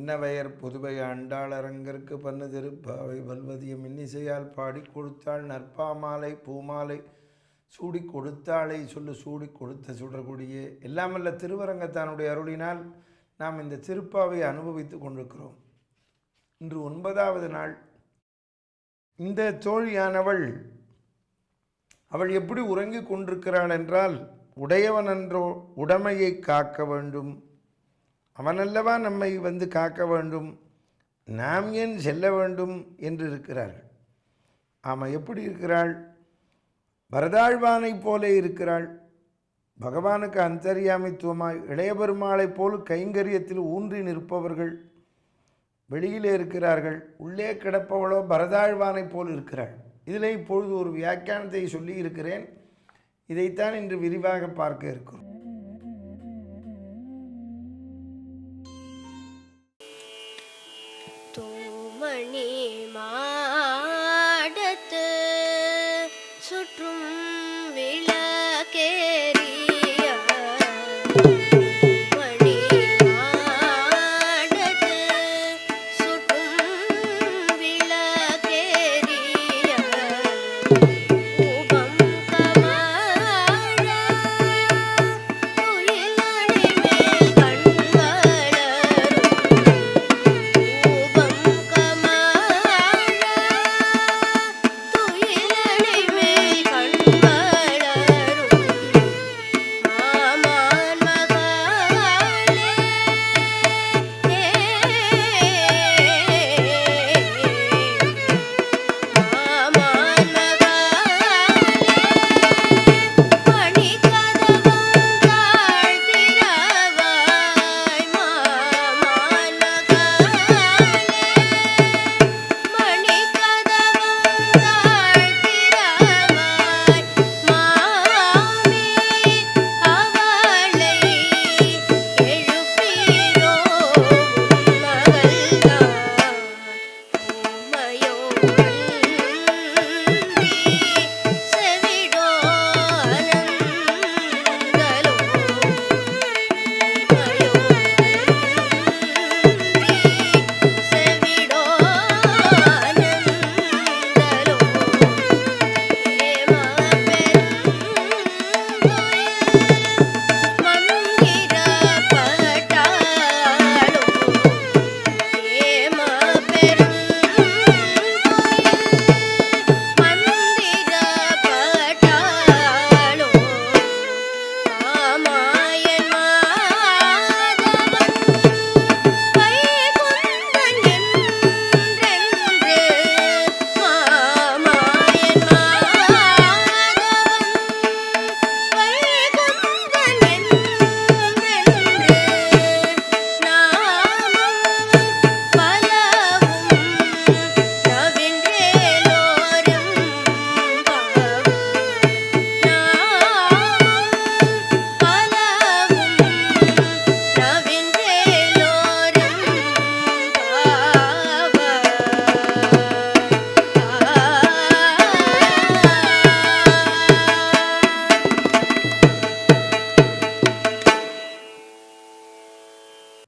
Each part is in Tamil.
இன்னவையர் புதுவை ஆண்டாளரங்கற்கு பண்ணு திருப்பாவை வல்வதியம் இன்னிசையால் பாடி கொடுத்தாள் நற்பாமாலை பூமாலை சூடி கொடுத்தாளை சொல்லு சூடி கொடுத்த சுடர்கொடியே. எல்லாமல்ல திருவரங்கத்தானுடைய அருளினால் நாம் இந்த திருப்பாவை அனுபவித்து கொண்டிருக்கிறோம். இன்று 9வது நாள். இந்த தோழியானவள் அவள் எப்படி உறங்கி கொண்டிருக்கிறாள் என்றால், உடையவனன்றோ உடைமையை காக்க வேண்டும், அவனல்லவா நம்மை காக்க வேண்டும், நாம் ஏன் செல்ல வேண்டும் என்று இருக்கிறார்கள். ஆமாம், எப்படி இருக்கிறாள்? பரதாழ்வானை போலே இருக்கிறாள். பகவானுக்கு அந்தர்யாமித்துவமாய் இளைய பெருமாளைப் போல் கைங்கரியத்தில் ஊன்றி நிற்பவர்கள் வெளியிலே இருக்கிறார்கள். உள்ளே கிடப்பவளோ பரதாழ்வானை போல் இருக்கிறாள். இதில் இப்பொழுது ஒரு வியாக்கியானத்தை சொல்லி இருக்கிறேன். இதைத்தான் இன்று விரிவாக பார்க்க இருக்கிறோம். தூமணி மாடத்து சுற்றும் விளக்கேறிய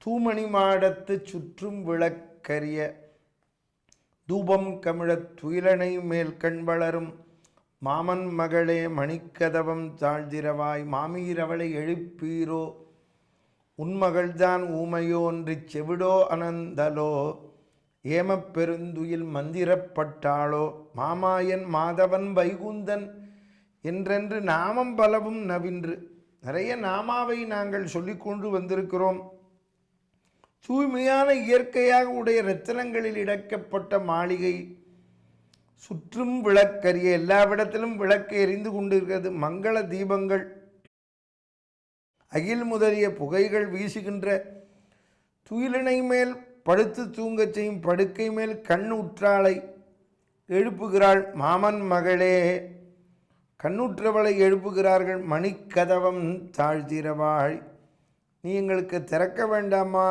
தூமணி மாடத்து சுற்றும் விளக்கரிய தூபம் கமிழத் துயிலனை மேல் கண் வளரும் மாமன் மகளே மணிக்கதவம் தாழ்திரவாய் மாமீரவளை எழுப்பீரோ உன்மகள்தான் ஊமையோன்றிச் செவிடோ அனந்தலோ ஏமப்பெருந்துயில் மந்திரப்பட்டாளோ மாமாயன் மாதவன் வைகுந்தன் என்றென்று நாமம் பலவும் நவின்று. நிறைய நாமாவை நாங்கள் சொல்லிக்கொண்டு வந்திருக்கிறோம். தூய்மையான இயற்கையாக உடைய இரத்தினங்களில் இடக்கப்பட்ட மாளிகை, சுற்றும் விளக்கரிய, எல்லாவிடத்திலும் விளக்கு எரிந்து கொண்டிருக்கிறது. மங்கள தீபங்கள், அகில் முதலிய புகைகள் வீசுகின்ற துயிலினை மேல் படுத்து தூங்கச் செய்யும் படுக்கை மேல் கண் உற்றாளை எழுப்புகிறாள். மாமன் மகளே, கண்ணுற்றவளை எழுப்புகிறார்கள். மணிக்கதவம் தாழ்த்திரவாள், நீ எங்களுக்கு திறக்க வேண்டாமா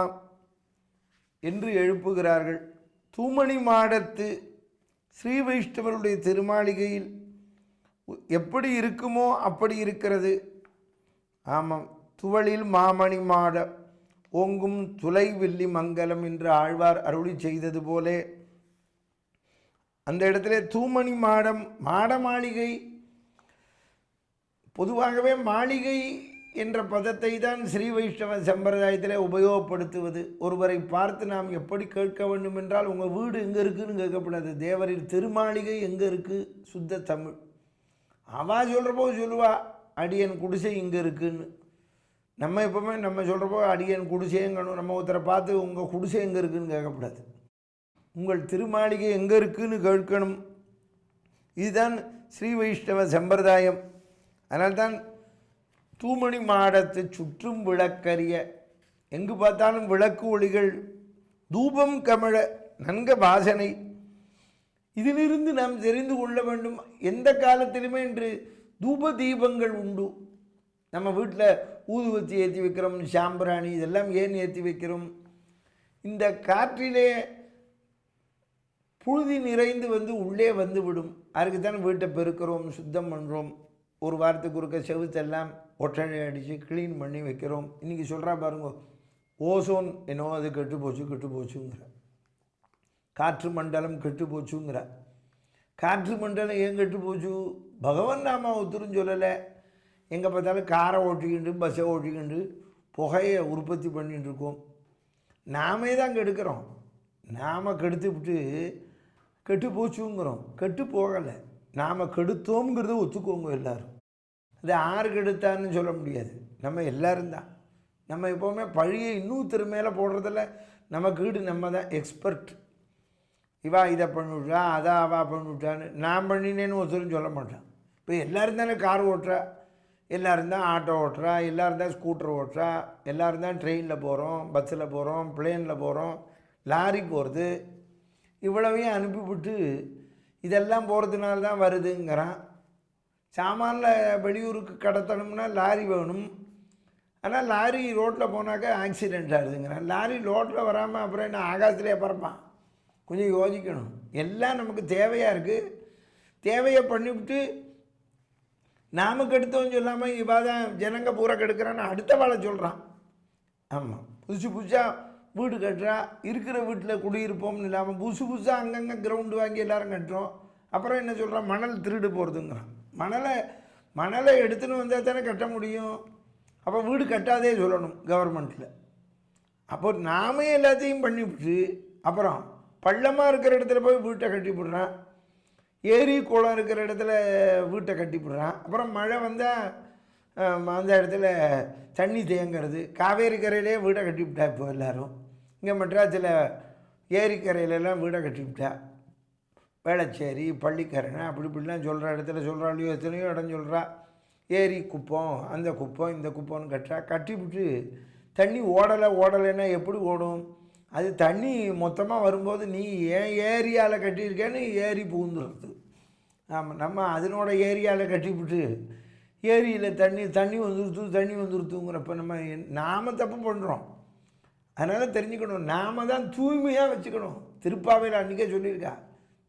என்று எழுப்புகிறார்கள். தூமணி மாடத்து ஸ்ரீ வைஷ்ணவருடைய திருமாளிகையில் எப்படி இருக்குமோ அப்படி இருக்கிறது. ஆமாம், துவளில் மாமணி மாட ஓங்கும் துலை வில்லி மங்கலம் என்று ஆழ்வார் அருளி செய்தது போலே அந்த இடத்துல தூமணி மாடம் மாட மாளிகை. பொதுவாகவே மாளிகை என்ற பதத்தை தான் ஸ்ரீ வைஷ்ணவ சம்பிரதாயத்தில் உபயோகப்படுத்துவது. ஒருவரை பார்த்து நாம் எப்படி கேட்க வேண்டும் என்றால், உங்கள் வீடு எங்கே இருக்குதுன்னு கேட்கப்படாது. தேவரின் திருமாளிகை எங்கே இருக்குது, சுத்த தமிழ். அவள் சொல்கிறப்போ சொல்லுவா அடியன் குடிசை இங்கே இருக்குதுன்னு. நம்ம எப்போவுமே நம்ம சொல்கிறப்போ அடியன் குடிசைங்கணும். நம்ம ஒருத்தரை பார்த்து உங்கள் குடிசை எங்கே இருக்குதுன்னு கேட்கக்கூடாது. உங்கள் திருமாளிகை எங்கே இருக்குதுன்னு கேட்கணும். இதுதான் ஸ்ரீ வைஷ்ணவ சம்பிரதாயம். அதனால்தான் தூமணி மாடத்து சுற்றும் விளக்கரிய, எங்கு பார்த்தாலும் விளக்கு ஒளிகள், தூபம் கமழ, நன்க வாசனை. இதிலிருந்து நாம் தெரிந்து கொள்ள வேண்டும், எந்த காலத்திலுமே இன்று தூப தீபங்கள் உண்டு. நம்ம வீட்டில் ஊதுவத்தி ஏற்றி வைக்கிறோம், சாம்பிராணி இதெல்லாம் ஏன் ஏற்றி வைக்கிறோம்? இந்த காற்றிலே புழுதி நிறைந்து உள்ளே வந்து விடும். அதுக்குத்தான் வீட்டை பெருக்கிறோம், சுத்தம் பண்ணுறோம். ஒரு வாரத்துக்கு ஒருக்க செவுத்தெல்லாம் ஒற்றழை அடித்து க்ளீன் பண்ணி வைக்கிறோம். இன்றைக்கி சொல்கிறா பாருங்க, ஓசோன் என்னவோ அது கெட்டு போச்சுங்கிற, காற்று மண்டலம் கெட்டு போச்சுங்கிற. காற்று மண்டலம் ஏன் கெட்டு போச்சு? பகவான் நாம ஒத்துரும் சொல்லலை. எங்கே பார்த்தாலும் காரை ஓட்டிக்கிண்டு பஸ்ஸை ஓட்டிக்கிண்டு புகையை உற்பத்தி பண்ணிகிட்டு இருக்கோம். நாமே தான் கெடுக்கிறோம். நாம் கெடுத்துவிட்டு கெட்டு போச்சுங்கிறோம். கெட்டு போகலை, நாம் கெடுத்தோங்கிறத ஒத்துக்கோங்க எல்லோரும். அது ஆறு கெடுத்தான்னு சொல்ல முடியாது, நம்ம எல்லோரும் தான். நம்ம எப்போவுமே பழியை இன்னொருத்தர் மேலே போடுறதில்ல. நமக்கு ஈடு நம்ம தான் எக்ஸ்பர்ட். இவா இதை பண்ணிவிட்டா, அதை அவா பண்ணிவிட்டான்னு நான் பண்ணினேன்னு ஒருத்தரும் சொல்ல மாட்டான். இப்போ எல்லோரும் தானே கார் ஓட்டுறா, எல்லோரும் தான் ஆட்டோ ஓட்டுறா, எல்லோரும் தான் ஸ்கூட்டர் ஓட்டுறா, எல்லோரும் தான் ட்ரெயினில் போகிறோம், பஸ்ஸில் போகிறோம், பிளேனில் போகிறோம், லாரி போகிறது. இவ்வளவையும் அனுப்பிவிட்டு இதெல்லாம் போகிறதுனால தான் வருதுங்கிறான். சாமானில் வெளியூருக்கு கடத்தணும்னா லாரி வேணும். ஆனால் லாரி ரோட்டில் போனாக்கா ஆக்சிடெண்ட் ஆகுதுங்கிறான். லாரி ரோட்டில் வராமல் அப்புறம் என்ன ஆகாசத்துலேயே பறப்பான்? கொஞ்சம் யோசிக்கணும். எல்லாம் நமக்கு தேவையாக இருக்குது. தேவையை பண்ணிவிட்டு நாம் கெடுத்தோன்னு சொல்லாமல் இவா தான் ஜனங்க பூரா கெடுக்கிறான்னு அடுத்த வாழை சொல்கிறான். ஆமாம், புதுசாக வீடு கட்டுறா, இருக்கிற வீட்டில் குடியிருப்போம்னு இல்லாமல் புதுசாக அங்கங்கே கிரவுண்டு வாங்கி எல்லோரும் கட்டுறோம். அப்புறம் என்ன சொல்கிறான்? மணல் திருடு போகிறதுங்கிறான். மணலை எடுத்துன்னு வந்தால் தானே கட்ட முடியும். அப்போ வீடு கட்டாதே சொல்லணும் கவர்மெண்ட்டில். அப்போ நாமே எல்லாத்தையும் பண்ணிவிட்டு அப்புறம் பள்ளமாக இருக்கிற இடத்துல போய் வீட்டை கட்டிவிடுறான். ஏரி குளம் இருக்கிற இடத்துல வீட்டை கட்டிவிடுறான். அப்புறம் மழை வந்தால் அந்த இடத்துல தண்ணி தேங்கிறது. காவேரி கரையிலே வீடை கட்டிவிட்டா. இப்போ எல்லோரும் இங்கே மெட்ராஸில் ஏரிக்கரையிலெல்லாம் வீடை கட்டிவிட்டா. வேளச்சேரி, பள்ளிக்கரணை அப்படி இப்படிலாம் சொல்கிற இடத்துல சொல்கிறாளையோ, எத்தனையோ இடம் சொல்கிறா. ஏரி குப்பம், அந்த குப்பம், இந்த குப்பம்னு கட்டுறா. கட்டிவிட்டு தண்ணி ஓடலைன்னா எப்படி ஓடும்? அது தண்ணி மொத்தமாக வரும்போது நீ ஏன் ஏரியாவில் கட்டியிருக்கேன்னு ஏரி பூந்துடுறது. ஆமாம், நம்ம அதனோட ஏரியாவில் கட்டிவிட்டு ஏரியில் தண்ணி வந்துருத்துங்கிறப்ப நாம் தப்பு பண்ணுறோம். அதனால் தெரிஞ்சுக்கணும், நாம் தான் தூய்மையாக வச்சுக்கணும். திருப்பாவையில் அன்றைக்கே சொல்லியிருக்கா,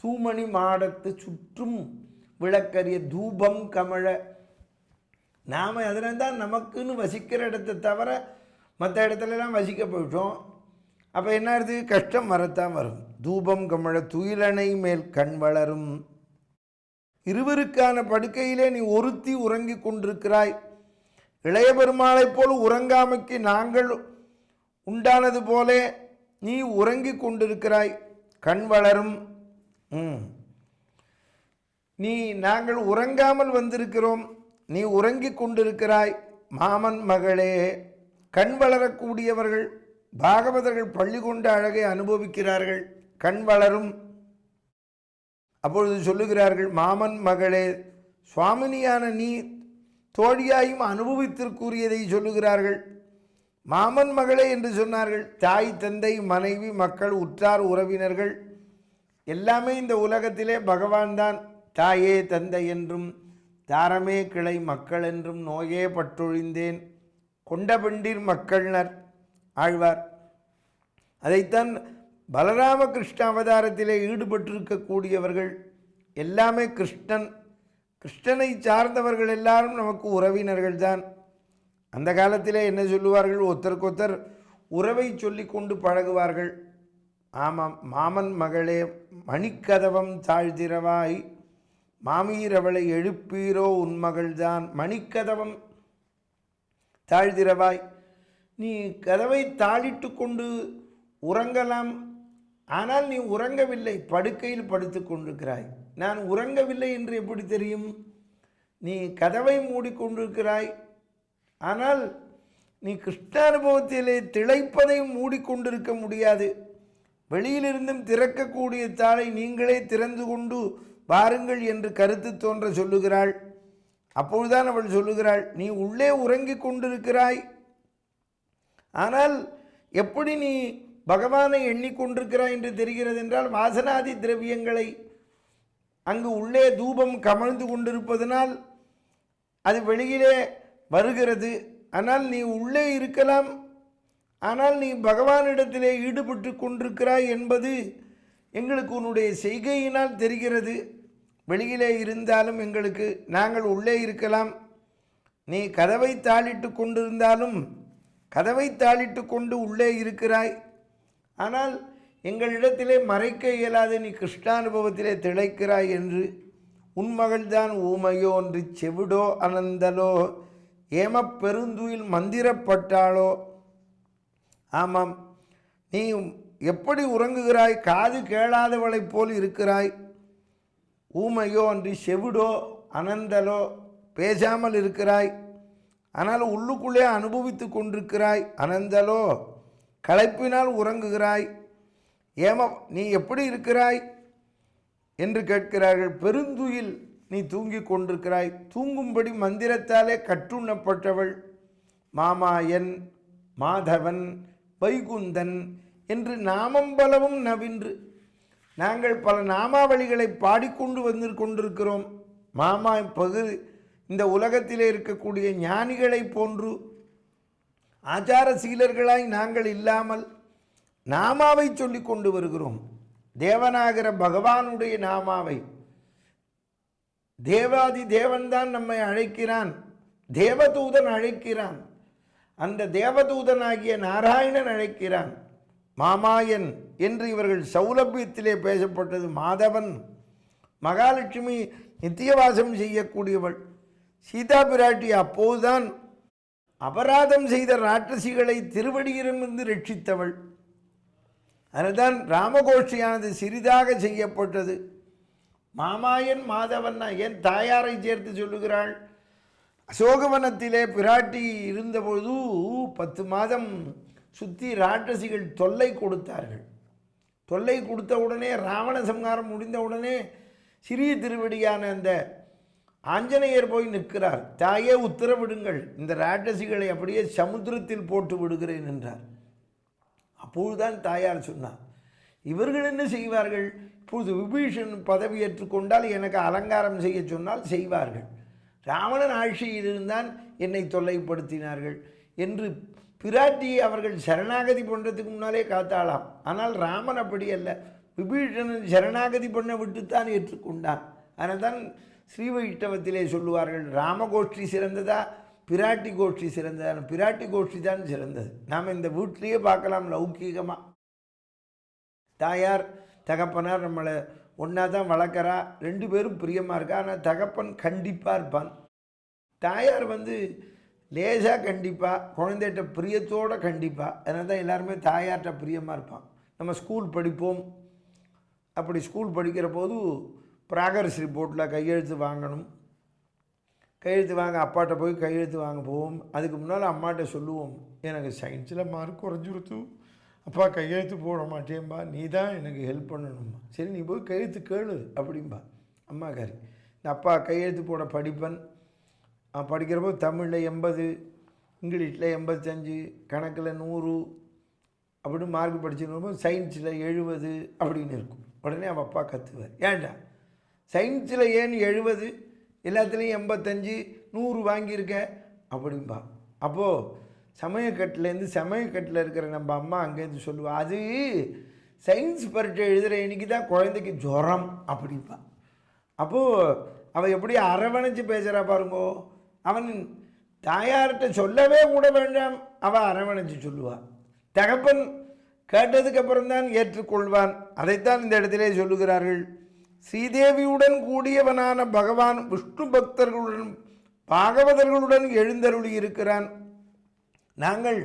தூமணி மாடத்து சுற்றும் விளக்கரிய தூபம் கமழ. நாம் அதனால தான் நமக்குன்னு வசிக்கிற இடத்தை தவிர மற்ற இடத்துலலாம் வசிக்க போயிட்டோம். அப்போ என்ன ஆகுது? கஷ்டம் வரத்தான் வரும். தூபம் கமழ துயிலணை மேல் கண் வளரும். இருவருக்கான படுக்கையிலே நீ ஒருத்தி உறங்கிக் கொண்டிருக்கிறாய். இளைய பெருமாளைப் போல் உறங்காமைக்கு நாங்கள் உண்டானது போலே நீ உறங்கிக் கொண்டிருக்கிறாய். கண் வளரும். நாங்கள் உறங்காமல் வந்திருக்கிறோம், நீ உறங்கிக் கொண்டிருக்கிறாய். மாமன் மகளே, கண் வளரக்கூடியவர்கள் பாகவதர்கள் பள்ளி கொண்ட அழகை அனுபவிக்கிறார்கள். கண் வளரும். அப்பொழுது சொல்லுகிறார்கள், மாமன் மகளே, சுவாமினியான நீ தோழியாயும் அனுபவித்திற்குரியதை சொல்லுகிறார்கள். மாமன் மகளே என்று சொன்னார்கள். தாய், தந்தை, மனைவி, மக்கள், உற்றார், உறவினர்கள் எல்லாமே இந்த உலகத்திலே பகவான் தான். தாயே தந்தை என்றும் தாரமே கிளை மக்கள் என்றும் நோயே பட்டொழிந்தேன் கொண்ட பெண்டிர் மக்கள்னர் ஆழ்வார். அதைத்தான் பலராம கிருஷ்ண அவதாரத்திலே ஈடுபட்டிருக்கக்கூடியவர்கள் எல்லாமே கிருஷ்ணனை சார்ந்தவர்கள் எல்லாரும் நமக்கு உறவினர்கள் தான். அந்த காலத்திலே என்ன சொல்லுவார்கள்? ஒருத்தருக்கொருத்தர் உறவை சொல்லி கொண்டு பழகுவார்கள். ஆமாம், மாமன் மகளே மணிக்கதவம் தாழ்த்திரவாய், மாமீரவளை எழுப்பீரோ உன்மகள்தான். மணிக்கதவம் தாழ்த்திரவாய், நீ கதவை தாளிட்டு கொண்டு உறங்கலாம், ஆனால் நீ உறங்கவில்லை, படுக்கையில் படுத்து கொண்டிருக்கிறாய். நான் உறங்கவில்லை என்று எப்படி தெரியும்? நீ கதவை மூடிக்கொண்டிருக்கிறாய், ஆனால் நீ கிருஷ்ணானுபவத்திலே திளைப்பதையும் மூடிக்கொண்டிருக்க முடியாது. வெளியிலிருந்தும் திறக்கக்கூடிய தாளை நீங்களே திறந்து கொண்டு வாருங்கள் என்று கருத்து தோன்ற சொல்லுகிறாள். அப்பொழுதுதான் அவள் சொல்லுகிறாள், நீ உள்ளே உறங்கிக் கொண்டிருக்கிறாய், ஆனால் எப்படி நீ பகவானை எண்ணிக்கொண்டிருக்கிறாய் என்று தெரிகிறது என்றால், வாசனாதி திரவியங்களை அங்கு உள்ளே தூபம் கமழ்ந்து கொண்டிருப்பதனால் அது வெளியிலே வருகிறது. ஆனால் நீ உள்ளே இருக்கலாம், ஆனால் நீ பகவானிடத்திலே ஈடுபட்டு கொண்டிருக்கிறாய் என்பது எங்களுக்கு உன்னுடைய செய்கையினால் தெரிகிறது. வெளியிலே இருந்தாலும் எங்களுக்கு நாங்கள் உள்ளே இருக்கலாம். நீ கதவை தாளிட்டு கொண்டிருந்தாலும் கதவை தாளிட்டு கொண்டு உள்ளே இருக்கிறாய், ஆனால் எங்களிடத்திலே மறைக்க இயலாது, நீ கிருஷ்ணானுபவத்திலே திளைக்கிறாய் என்று. உன்மகள்தான் ஊமையோ என்று செவிடோ அனந்தலோ ஏமப் பெருந்துயில் மந்திரப்பட்டாளோ. ஆமாம், நீ எப்படி உறங்குகிறாய்? காது கேளாதவளைப் போல் இருக்கிறாய். ஊமையோ அன்றி செவிடோ அனந்தலோ பேசாமல் இருக்கிறாய், ஆனால் உள்ளுக்குள்ளே அனுபவித்து கொண்டிருக்கிறாய். அனந்தலோ களைப்பினால் உறங்குகிறாய். நீ எப்படி இருக்கிறாய் என்று கேட்கிறார்கள். பெருந்துயில் நீ தூங்கி கொண்டிருக்கிறாய். தூங்கும்படி மந்திரத்தாலே கட்டுண்ணப்பட்டவள். மாமாயன், மாதவன், வைகுந்தன் என்று நாமம் பலவும் நவின்று நாங்கள் பல நாமாவளிகளை பாடிக்கொண்டு வந்து கொண்டிருக்கிறோம். மாமா இந்த உலகத்திலே இருக்கக்கூடிய ஞானிகளைப் போன்று ஆச்சார சீலர்களாய் நாங்கள் இல்லாமல் நாமாவை சொல்லி கொண்டு வருகிறோம். தேவனாகிற பகவானுடைய நாமாவை. தேவாதி தேவன்தான் நம்மை அழைக்கிறான், தேவதூதன் அழைக்கிறான், அந்த தேவதூதனாகிய நாராயணன் அழைக்கிறான். மாமாயன் என்று இவர்கள் சௌலபியத்திலே பேசப்பட்டது. மாதவன், மகாலட்சுமி நித்தியவாசம் செய்யக்கூடியவள். சீதா பிராட்டி அப்போதுதான் அபராதம் செய்த ராட்சசிகளை திருவடியிலிருந்து ரட்சித்தவள். அதுதான் ராமகோஷ்டியானது சிறிதாக செய்யப்பட்டது. மாமாயன் மாதவன் என் தாயாரை சேர்த்து சொல்லுகிறாள். அசோகவனத்திலே பிராட்டி இருந்தபொழுது 10 மாதம் சுற்றி ராட்சசிகள் தொல்லை கொடுத்தார்கள். தொல்லை கொடுத்த உடனே ராவண சம்ஹாரம் முடிந்த உடனே சிறிய திருவடியான அந்த ஆஞ்சநேயர் போய் நிற்கிறார். தாயே உத்தரவிடுங்கள், இந்த ராட்சசிகளை அப்படியே சமுத்திரத்தில் போட்டு விடுகிறேன் என்றார். அப்பொழுதுதான் தாயார் சொன்னார், இவர்கள் என்ன செய்வார்கள்? இப்பொழுது விபீஷன் பதவி ஏற்றுக்கொண்டால் எனக்கு அலங்காரம் செய்ய சொன்னால் செய்வார்கள். ராவணன் ஆட்சியில் இருந்தான், என்னை தொல்லைப்படுத்தினார்கள் என்று பிராட்டியை அவர்கள் சரணாகதி பண்ணுறதுக்கு முன்னாலே காத்தாளாம். ஆனால் ராமன் அப்படி அல்ல, விபீஷணன் சரணாகதி பண்ண விட்டுத்தான் ஏற்றுக்கொண்டான். அதனால் தான் ஸ்ரீ வைஷ்ணவத்திலே சொல்லுவார்கள், ராமகோஷ்டி சிறந்ததா பிராட்டி கோஷ்டி சிறந்ததா? பிராட்டி கோஷ்டி தான் சிறந்தது. நாம் இந்த வீட்டிலேயே பார்க்கலாம் லௌகீகமாக. தாயார் தகப்பனார் நம்மளை ஒன்றா தான் வளர்க்குறா, 2 பேரும் பிரியமாக இருக்கா. ஆனால் தகப்பன் கண்டிப்பாக இருப்பான். தாயார் லேசாக கண்டிப்பாக, குழந்தைகிட்ட பிரியத்தோடு கண்டிப்பாக. அதனால தான் எல்லாருமே தாயார்கிட்ட பிரியமாக இருப்பான். நம்ம ஸ்கூல் படிப்போம், அப்படி ஸ்கூல் படிக்கிற போது ப்ராக்ரஸ் ரிப்போர்ட்டில் கையெழுத்து வாங்கணும். கையெழுத்து வாங்க அப்பாட்ட போய் கையெழுத்து வாங்க போவோம். அதுக்கு முன்னால் அம்மாட்ட சொல்லுவோம், எனக்கு சயின்ஸில் மார்க் குறைஞ்சிருத்து, அப்பா கையெழுத்து போட மாட்டேன்பா, நீ தான் எனக்கு ஹெல்ப் பண்ணணும்மா. சரி நீ போய் கையெழுத்து கேளு அப்படின்பா அம்மாக்காரி. இந்த அப்பா கையெழுத்து போட படிப்பன். படிக்கிறப்போ தமிழில் 80, இங்கிலீஷில் 85, கணக்கில் 100 அப்படின்னு மார்க் படிச்சுருப்போம். சயின்ஸில் 70 அப்படின்னு இருக்கும். உடனே அவன் அப்பா கற்றுவார், ஏன்டா சயின்ஸில் ஏன் 70, எல்லாத்துலேயும் 85, 100 வாங்கியிருக்க அப்படின்பா. அப்போது சமயக்கட்டில் இருக்கிற நம்ம அம்மா அங்கேருந்து சொல்லுவாள், அது சயின்ஸ் பரீட்சை எழுதுகிற இன்னைக்கு தான் குழந்தைக்கு ஜுரம் அப்படின்பா. அப்போது அவள் எப்படி அரவணைச்சு பேசுகிறா பாருங்கோ. அவன் தாயார்கிட்ட சொல்லவே கூட வேண்டாம், அவள் அரவணைச்சு சொல்லுவாள். தகப்பன் கேட்டதுக்கு அப்புறம்தான் ஏற்றுக்கொள்வான். அதைத்தான் இந்த இடத்திலே சொல்லுகிறார்கள். ஸ்ரீதேவியுடன் கூடியவனான பகவான் விஷ்ணு பக்தர்களுடன் பாகவதர்களுடன் எழுந்தருளி இருக்கிறான். நாங்கள்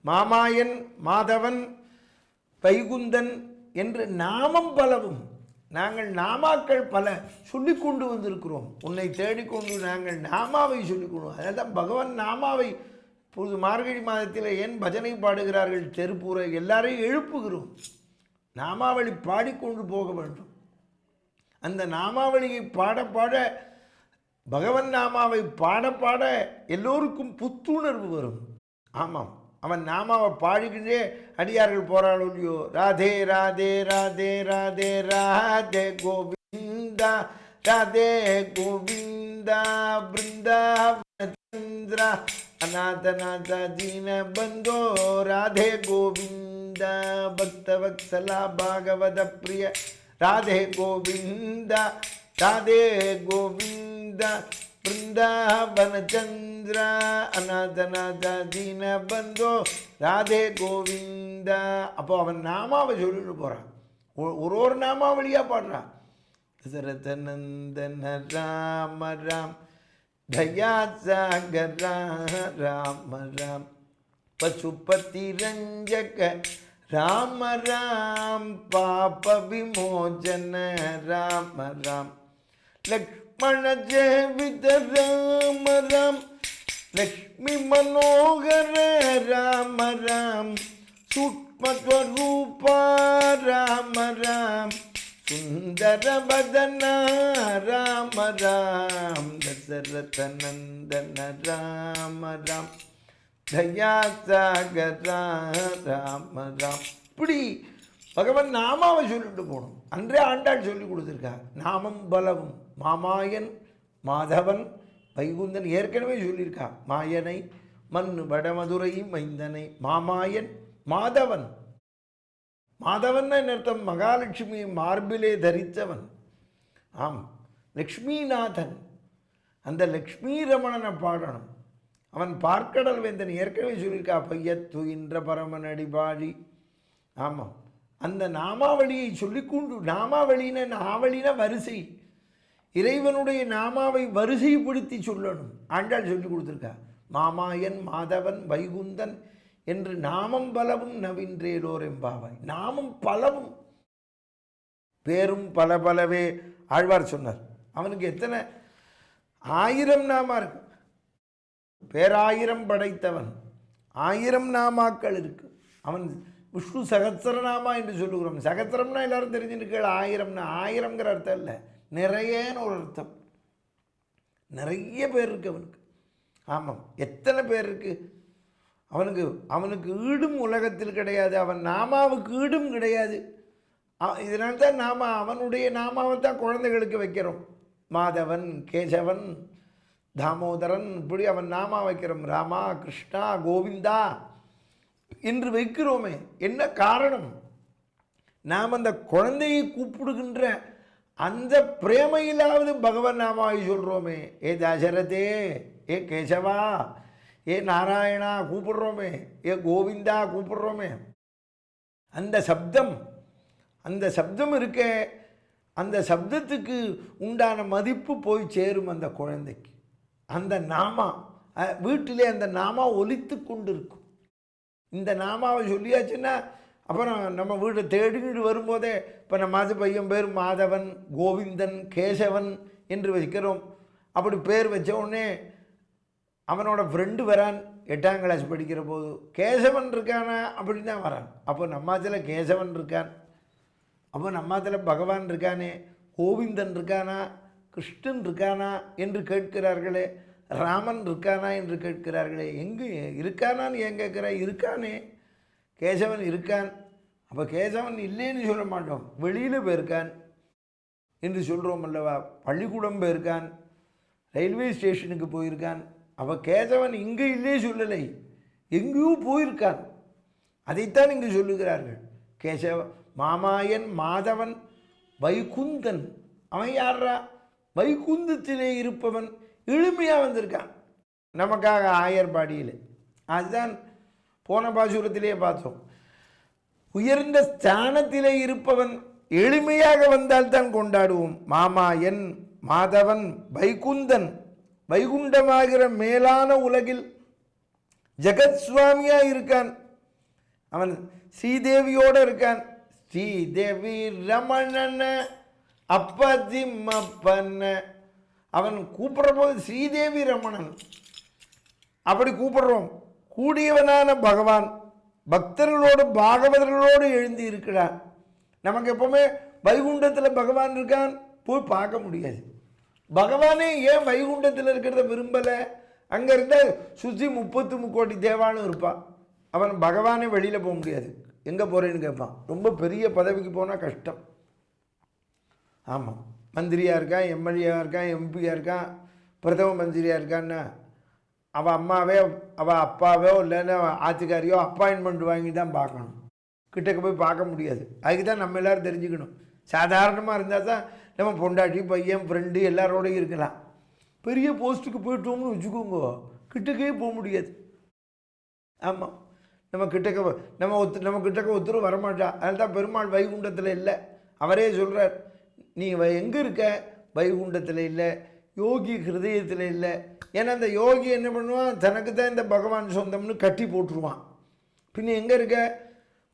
மாமாயன், மாதவன், வைகுந்தன் என்று நாமம் பலவும், நாங்கள் நாமாக்கள் பல சொல்லிக்கொண்டு வந்திருக்கிறோம். உன்னை தேடிக்கொண்டு நாங்கள் நாமாவை சொல்லிக்கொண்டு, அதான் பகவான் நாமாவை இப்பொழுது மார்கழி மாதத்தில் ஏன் பஜனை பாடுகிறார்கள், தெருப்பூரை எல்லாரையும் எழுப்புகிறோம். நாமாவளி பாடிக்கொண்டு போக வேண்டும். அந்த நாமாவளியை பாட பாட, பகவன் நாமாவை பாட பாட எல்லோருக்கும் புத்துணர்வு வரும். ஆமாம், அவன் நாமாவை பாடிக்கிட்டே அடியார்கள் போறாளோ இல்லையோ, ராதே ராதே ராதே ராதே ராதே கோவிந்தா ராதே கோவிந்தா பிருந்தாவனச்சந்திரா அநாதநாத தீன பந்தோ ராதே கோவிந்தா பக்தவத்சலா பாகவத பிரிய ராதே கோவிந்தா ராதே கோவிந்தா பிருந்தாவனச்சந்திரா அநாதநாத தீன பந்தோ ராதே கோவிந்தா. அப்போ அவன் நாமாவை சொல்லிட்டு போகிறான். ஒரு நாமாவளியாக பாடுறான். தசரதநந்தன ராம ராம் தயா சாகர ராம ராம் பசுபதி ரஞ்சக ராம ராம் பாப விமோச்சன ராம ராம் லக்ஷ்மண ஜெயவித ராம ராம் லக்ஷ்மி மனோகர ராம ராம் சூக்மஸ்வரூப ராம ராம் சுந்தர வதன ராம ராம் தசரத நந்தன ராம ராம் தயா சாகர ராம ராம். இப்படி பகவான் நாமாவை சொல்லிட்டு போகணும். அன்றே ஆண்டாள் சொல்லி கொடுத்துருக்கா. நாமம் பலவும், மாமாயன், மாதவன், வைகுந்தன் ஏற்கனவே சொல்லியிருக்கா. மாயனை மண் வடமதுரை மைந்தனை மாமாயன் மாதவன். மாதவன் என்ன அர்த்தம்? மகாலட்சுமியை மார்பிலே தரித்தவன். ஆம், லக்ஷ்மிநாதன். அந்த லக்ஷ்மி ரமணனை பாடணும். அவன் பார்க்கடல் வேந்தன் ஏற்கனவே சொல்லியிருக்கா. பையத்து இன்ற பரமன் அடிபாடி. ஆமாம், அந்த நாமாவளியை சொல்லிக்கொண்டு, நாமாவளின நாவளின வரிசை, இறைவனுடைய நாமாவை வரிசைப்படுத்தி சொல்லணும். ஆண்டாள் சொல்லி கொடுத்துருக்கா. மாமாயன், மாதவன், வைகுந்தன் என்று நாமம் பலவும் நவின்றேலோர் எம்பாவாய். நாமம் பலவும், பேரும் பல பலவே. ஆழ்வார் சொன்னார். அவனுக்கு எத்தனை 1000 நாமா இருக்கு. பேராயிரம் படைத்தவன், 1000 நாமாக்கள் இருக்கு. அவன் விஷ்ணு சகஸ்ரநாமா என்று சொல்லுகிறோம். சகஸ்ரம்னா எல்லாரும் தெரிஞ்சுருக்க. 1000னா 1000ங்கிற அர்த்தம் இல்லை, நிறையன்னு ஒரு அர்த்தம். நிறைய பேர் இருக்கு அவனுக்கு. ஆமாம், எத்தனை பேர் இருக்கு அவனுக்கு. அவனுக்கு ஈடும் உலகத்தில் கிடையாது. அவன் நாமாவுக்கு ஈடும் கிடையாது. இதனால்தான் நாம அவனுடைய நாமாவை தான் குழந்தைகளுக்கு வைக்கிறோம். மாதவன், கேசவன், தாமோதரன், இப்படி அவன் நாமா வைக்கிறோம். ராமா, கிருஷ்ணா, கோவிந்தா என்று வைக்கிறோமே. என்ன காரணம்? நாம் அந்த குழந்தையை கூப்பிடுகின்ற அந்த பிரேமையிலாவது பகவன் நாமாவை சொல்கிறோமே. ஏ தசரதே, ஏ கேசவா, ஏ நாராயணா கூப்பிடுறோமே, ஏ கோவிந்தா கூப்பிடுறோமே. அந்த சப்தம் இருக்க, அந்த சப்தத்துக்கு உண்டான மதிப்பு போய் சேரும் அந்த குழந்தைக்கு. அந்த நாமா வீட்டிலே அந்த நாமா ஒலித்து கொண்டு இருக்கும். இந்த நாமாவை சொல்லியாச்சுன்னா அப்புறம் நம்ம வீட்டை தேடிட்டு வரும்போதே, இப்போ நம்ம பையன் பேர் மாதவன், கோவிந்தன், கேசவன் என்று வைக்கிறோம். அப்படி பேர் வச்ச உடனே அவனோட ஃப்ரெண்டு வரான். 8ஆம் கிளாஸ் படிக்கிற போது கேசவன் இருக்கானா அப்படின்னு தான் வரான். அப்போ நம்மாத்தில் கேசவன் இருக்கான். அப்போ நம்மாத்தில் பகவான் இருக்கானே, கோவிந்தன் இருக்கானா, கிருஷ்ணன் இருக்கானா என்று கேட்கிறார்களே, ராமன் இருக்கானா என்று கேட்கிறார்களே. எங்கே இருக்கானான்னு ஏன் கேட்குற? இருக்கானே, கேசவன் இருக்கான். அப்போ கேசவன் இல்லைன்னு சொல்ல மாட்டோம், வெளியில் போயிருக்கான் என்று சொல்கிறோம் அல்லவா. பள்ளிக்கூடம் போயிருக்கான், ரயில்வே ஸ்டேஷனுக்கு போயிருக்கான். அப்போ கேசவன் இங்கே இல்லையே சொல்லலை, எங்கேயோ போயிருக்கான். அதைத்தான் இங்கு சொல்லுகிறார்கள். கேசவ மாமாயன், மாதவன், வைகுந்தன். அவன் யாரா? வைகுந்தத்திலே இருப்பவன். எளிமையாக வந்திருக்கான் நமக்காக ஆயர்பாடியில். அதுதான் போன பாசுரத்திலே பார்த்தோம். உயர்ந்த ஸ்தானத்திலே இருப்பவன் எளிமையாக வந்தால்தான் கொண்டாடுவோம். மாமாயன், மாதவன், வைகுந்தன், வைகுண்டமாகிற மேலான உலகில் ஜெகத் சுவாமியா இருக்கான். அவன் ஸ்ரீதேவியோடு இருக்கான். ஸ்ரீதேவி ரமணன அப்பதிம்மப்பன்ன. அவன் கூப்பிடுற போது ஸ்ரீதேவி ரமணன் அப்படி கூப்பிடுறோம். கூடியவனான பகவான் பக்தர்களோடு பாகவதர்களோடு எழுந்து இருக்கிறான். நமக்கு எப்பவுமே வைகுண்டத்தில் பகவான் இருக்கான், போய் பார்க்க முடியாது. பகவானே ஏன் வைகுண்டத்தில் இருக்கிறத விரும்பலை? அங்கே இருந்தால் சுற்றி 33 கோடி தேவானும் இருப்பான். அவன் பகவானே வெளியில் போக முடியாது. எங்கே போகிறேன்னு கேட்பான். ரொம்ப பெரிய பதவிக்கு போனால் கஷ்டம். ஆமாம், மந்திரியாக இருக்கான், எம்எல்ஏவாக இருக்கான், எம்பியாக இருக்கான், பிரதம மந்திரியாக இருக்கான்னா அவள் அம்மாவே அவள் அப்பாவோ இல்லைன்னா ஆத்துக்காரியோ அப்பாயின்மெண்ட் வாங்கி தான் பார்க்கணும். கிட்டக்க போய் பார்க்க முடியாது. அதுக்கு தான் நம்ம எல்லோரும் தெரிஞ்சுக்கணும். சாதாரணமாக இருந்தால் தான் நம்ம பொண்டாட்டி, பையன், ஃப்ரெண்டு எல்லாரோடையும் இருக்கலாம். பெரிய போஸ்ட்டுக்கு போயிட்டோம்னு வச்சுக்கோங்க, கிட்டக்கே போக முடியாது. ஆமாம், நம்ம கிட்டக்க ஒருத்தர் வரமாட்டா. அதனால தான் பெருமாள் வைகுண்டத்தில் இல்லை. அவரே சொல்கிறார், நீ எங்கே இருக்க? வைகுண்டத்தில் இல்லை, யோகி ஹிருதயத்தில் இல்லை. ஏன்னா அந்த யோகி என்ன பண்ணுவான், தனக்கு தான் இந்த பகவான் சொந்தம்னு கட்டி போட்டுருவான். பின்ன எங்கே இருக்க?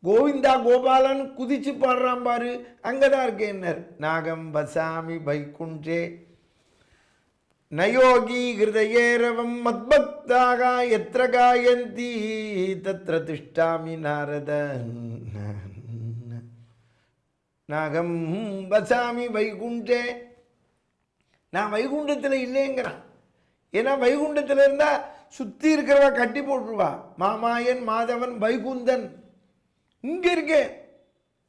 கோவிந்தா கோபாலன்னு குதிச்சு பாடுறான் பாரு, அங்கே தான் இருக்கேன்னார். நாகம் வசாமி வைகுண்டே நயோகி ஹிருதயேரவம் மத்பக்தாக எத்திர காயந்தி தத்ர திஷ்டாமி நாரத. நாகம் வசாமி வைகுண்டே. நான் வைகுண்டத்தில் இல்லைங்கிறான். ஏன்னா வைகுண்டத்தில் இருந்தால் சுற்றி இருக்கிறவா கட்டி போட்டுருவா. மாமாயன், மாதவன், வைகுந்தன். இங்கே இருக்கேன்,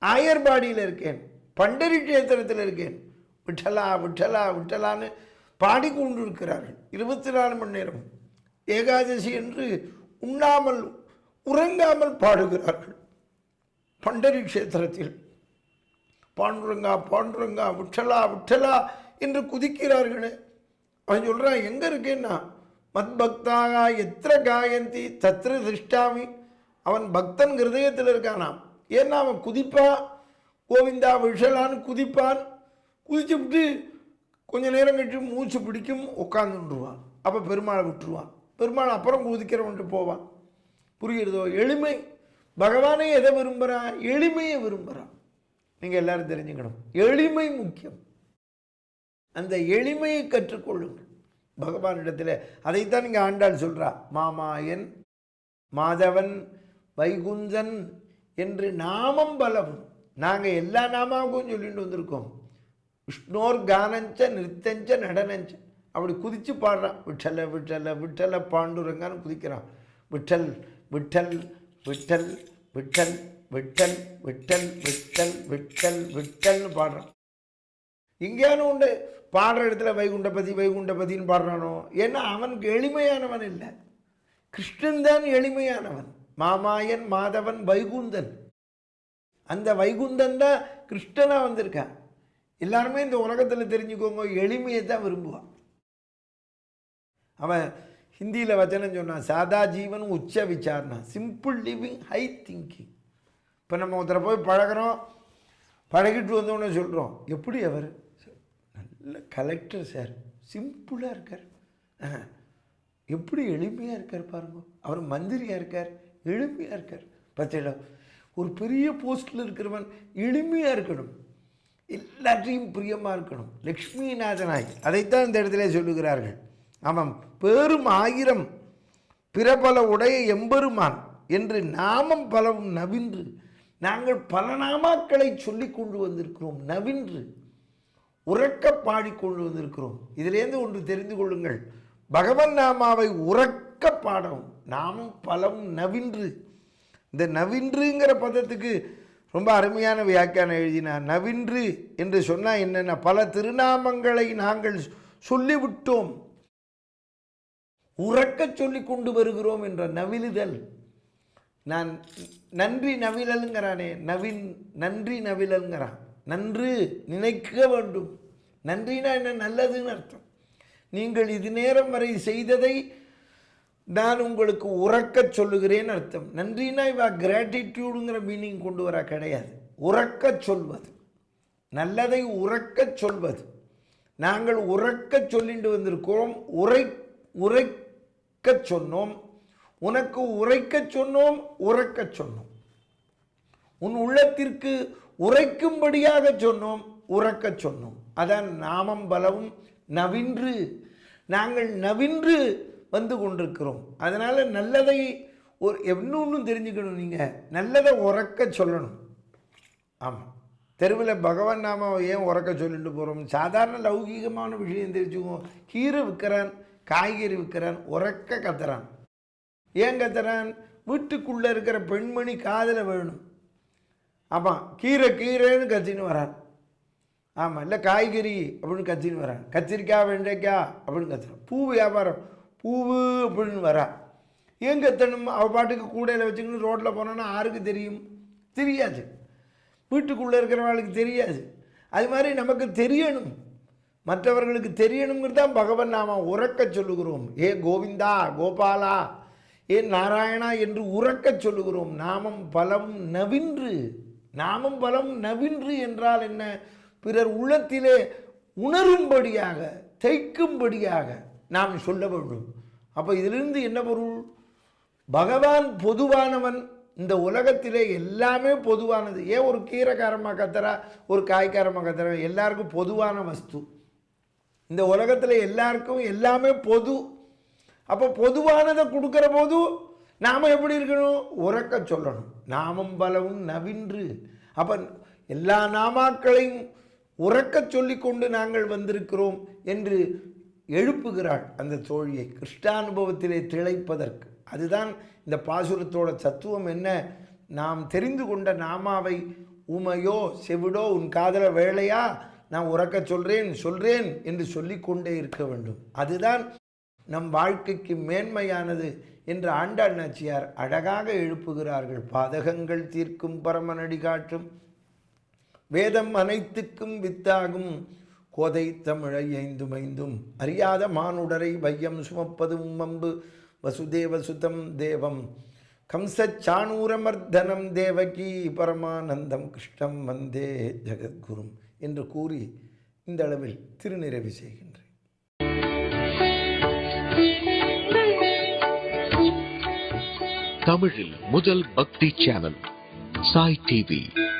ஆயர்பாடியில் இருக்கேன், பண்டரி கஷேத்திரத்தில் இருக்கேன். விட்டலா விட்டலா விட்டலான்னு பாடிக்கொண்டு இருக்கிறார்கள் 24 மணி நேரம். ஏகாதசி என்று உண்ணாமல் உறங்காமல் பாடுகிறார்கள் பண்டரி கஷேத்திரத்தில். பாண்டுரங்கா பாண்டுரங்கா விட்டலா விட்டலா என்று குதிக்கிறார்களே. அவன் சொல்கிறான், எங்கே இருக்கேன்னா மத்பக்தாக எத்திர காயந்தி தத்ர திருஷ்டாமி. அவன் பக்தன் ஹிருதயத்தில் இருக்கானாம். ஏன்னா அவன் குதிப்பான், கோவிந்தா விஷலான்னு குதிப்பான். குதிச்சு விட்டு கொஞ்சம் நேரம் கழிச்சு மூச்சு பிடிக்கும், உட்காந்துருவான். அப்போ பெருமாளை விட்டுருவான். பெருமாள் அப்புறம் குதிக்கிறவன்ட்டு போவான். புரிகிறதோ? எளிமை. பகவானே எதை விரும்புகிறான்? எளிமையை விரும்புகிறான். நீங்கள் எல்லாரும் தெரிஞ்சுக்கணும், எளிமை முக்கியம். அந்த எளிமையை கற்றுக்கொள்ளுங்கள் பகவானிடத்தில். அதைத்தான் நீங்கள் ஆண்டாள் சொல்கிறா. மாமாயன், மாதவன், வைகுந்தன் என்று நாமம் பலவும். நாங்கள் எல்லா நாமாவுக்கும் சொல்லிட்டு வந்திருக்கோம். விஷ்ணோர் கானஞ்ச நிறுத்தஞ்ச நடனஞ்ச. அப்படி குதித்து பாடுறான். விட்டல விட்டல விட்டல பாண்டுரங்கான்னு குதிக்கிறான். விட்டல் விட்டல் விட்டல் விட்டல் விட்டல் விட்டல் விட்டல் விட்டல் விட்டல்னு பாடுறான். எங்கேயானு உண்டு பாடுற இடத்துல வைகுண்டபதி வைகுண்டபதின்னு பாடுறானோ? ஏன்னா அவனுக்கு எளிமையானவன் இல்லை, கிருஷ்ணன் தான் எளிமையானவன். மாமாயன், மாதவன், வைகுந்தன். அந்த வைகுந்தன் தான் கிருஷ்ணனாக வந்திருக்கான். எல்லாருமே இந்த உலகத்தில் தெரிஞ்சுக்கோங்க, எளிமையை தான் விரும்புவான். அவன் ஹிந்தியில் வச்சனம் சொன்னான், சாதா ஜீவன் உச்ச விசாரணா, சிம்பிள் லிவிங் ஹை திங்கிங். இப்போ நம்ம ஒருத்தரை போய் பழகிறோம், பழகிட்டு வந்தோடனே சொல்கிறோம், எப்படி அவர்? நல்ல கலெக்டர் சார், சிம்பிளாக இருக்கார். எப்படி எளிமையாக இருக்கார் பாருங்க. அவர் மந்திரியாக இருக்கார், எளிமையாக இருக்கார். பார்த்தீங்களா? ஒரு பெரிய போஸ்டில் இருக்கிறவன் எளிமையாக இருக்கணும், எல்லாத்தையும் பிரியமாக இருக்கணும், லக்ஷ்மிநாதனாய். அதைத்தான் இந்த இடத்துல சொல்லுகிறார்கள். அவன் பேரும் 1000 பிறபல உடைய எம்பெருமான் என்று நாமம் பலவும் நவின்று. நாங்கள் பல நாமாக்களை சொல்லி கொண்டு வந்திருக்கிறோம். நவின்று உறக்க பாடிக்கொண்டு வந்திருக்கிறோம். இதிலேருந்து ஒன்று தெரிந்து கொள்ளுங்கள், பகவன் நாமாவை உறக்க பாடவும். நாமும் பலவும் நவின்று. இந்த நவின்றுங்கிற பதத்துக்கு ரொம்ப அருமையான வியாக்கியானம் எழுதினார். நவின்று என்று சொன்னால் என்னென்ன? பல திருநாமங்களை நாங்கள் சொல்லிவிட்டோம், உறக்க சொல்லி கொண்டு வருகிறோம் என்ற நவிலுதல். நான் நன்றி நவிழலுங்கிறானே, நன்றி நவிழலுங்கிறான். நன்று நினைக்க வேண்டும். நன்றினா என்ன? நல்லதுன்னு அர்த்தம். நீங்கள் இது நேரம் வரை செய்ததை நான் உங்களுக்கு உறக்கச் சொல்லுகிறேன்னு அர்த்தம். நன்றினா இவ கிராட்டிடியூடுங்கிற மீனிங் கொண்டு வர கிடையாது. உறக்கச் சொல்வது, நல்லதை உறக்கச் சொல்வது. நாங்கள் உறக்கச் சொல்லிட்டு வந்திருக்கிறோம். உரைக்கச் சொன்னோம், உனக்கு உரைக்கச் சொன்னோம், உறக்கச் சொன்னோம். உன் உள்ளத்திற்கு உரைக்கும்படியாக சொன்னோம், உறக்கச் சொன்னோம். அதான் நாமம் பலவும் நவின்று. நாங்கள் நவின்று வந்து கொண்டிருக்கிறோம். அதனால் நல்லதை இன்னொன்று தெரிஞ்சுக்கணும். நீங்கள் நல்லதை உறக்க சொல்லணும். ஆமாம், தெருவில் பகவான் நாம ஏன் உறக்க சொல்லிட்டு போகிறோம்? சாதாரண லௌகீகமான விஷயம் தெரிஞ்சுக்குவோம். கீரை விற்கிறான், காய்கறி விற்கிறான், உறக்க கத்துறான். ஏன் கத்துறான்? வீட்டுக்குள்ளே இருக்கிற பெண்மணி காதில் வேணும். ஆமாம், கீரைன்னு கத்தின்னு வரான். ஆமாம், இல்லை காய்கறி அப்படின்னு கத்தின்னு வரான். கத்திரிக்காய், வெண்டைக்காய் அப்படின்னு கத்துறான். பூ வியாபாரம், பூவு அப்படின்னு வரா. ஏன் கத்தணும்? அவள் பாட்டுக்கு கூடையில் வச்சுக்கணும் ரோட்டில் போனோன்னா யாருக்கு தெரியும்? தெரியாது. வீட்டுக்குள்ளே இருக்கிறவங்களுக்கு தெரியாது. அது மாதிரி நமக்கு தெரியணும், மற்றவர்களுக்கு தெரியணுங்கிறது தான் பகவன் நாம உறக்க சொல்லுகிறோம். ஏ கோவிந்தா, கோபாலா, ஏ நாராயணா என்று உறக்க சொல்லுகிறோம். நாமம் பலவும் நவின்று. நாமம் பலவும் நவின்று என்றால் என்ன? பிறர் உள்ளத்திலே உணரும்படியாக, தைக்கும்படியாக நாம் சொல்ல வேண்டும். அப்போ இதிலிருந்து என்ன பொருள்? பகவான் பொதுவானவன். இந்த உலகத்திலே எல்லாமே பொதுவானது. ஏன் ஒரு கீரைக்காரமாக கத்துறா, ஒரு காய்காரமாக கத்துறா? எல்லாருக்கும் பொதுவான வஸ்து. இந்த உலகத்தில் எல்லாருக்கும் எல்லாமே பொது. அப்போ பொதுவானதை கொடுக்குற போது நாம் எப்படி இருக்கணும்? உறக்க சொல்லணும். நாமம் பலவும் நவின்று. அப்போ எல்லா நாமாக்களையும் உறக்க சொல்லி கொண்டு நாங்கள் வந்திருக்கிறோம் என்று எழுப்புகிறாள் அந்த தோழியை கிருஷ்ணானுபவத்திலே திளைப்பதற்கு. அதுதான் இந்த பாசுரத்தோட தத்துவம். என்ன? நாம் தெரிந்து கொண்ட நாமாவை உமையோ செவிடோ உன் காதல வேளையா நான் உறக்க சொல்கிறேன் என்று சொல்லிக்கொண்டே இருக்க வேண்டும். அதுதான் நம் வாழ்க்கைக்கு மேன்மையானது என்று ஆண்டாள் நாச்சியார் அழகாக எழுப்புகிறார்கள். பாதகங்கள் தீர்க்கும் பரமனடி காட்டும் வேதம் அனைத்துக்கும் வித்தாகும் கோதை தமிழை ஐந்துமைந்தும் அறியாத மானுடரை வையம் சுமப்பதும் வம்பு வசுதேவ சுதம் தேவம் கம்சச்சாணூரமர்தனம் தேவகி பரமானந்தம் கிருஷ்ணம் வந்தே ஜெகத்குரும் என்று கூறி இந்த அளவில் திருநிறைவு செய்கின்றேன். தமிழில் முதல் பக்தி சேனல் சாய் டிவி.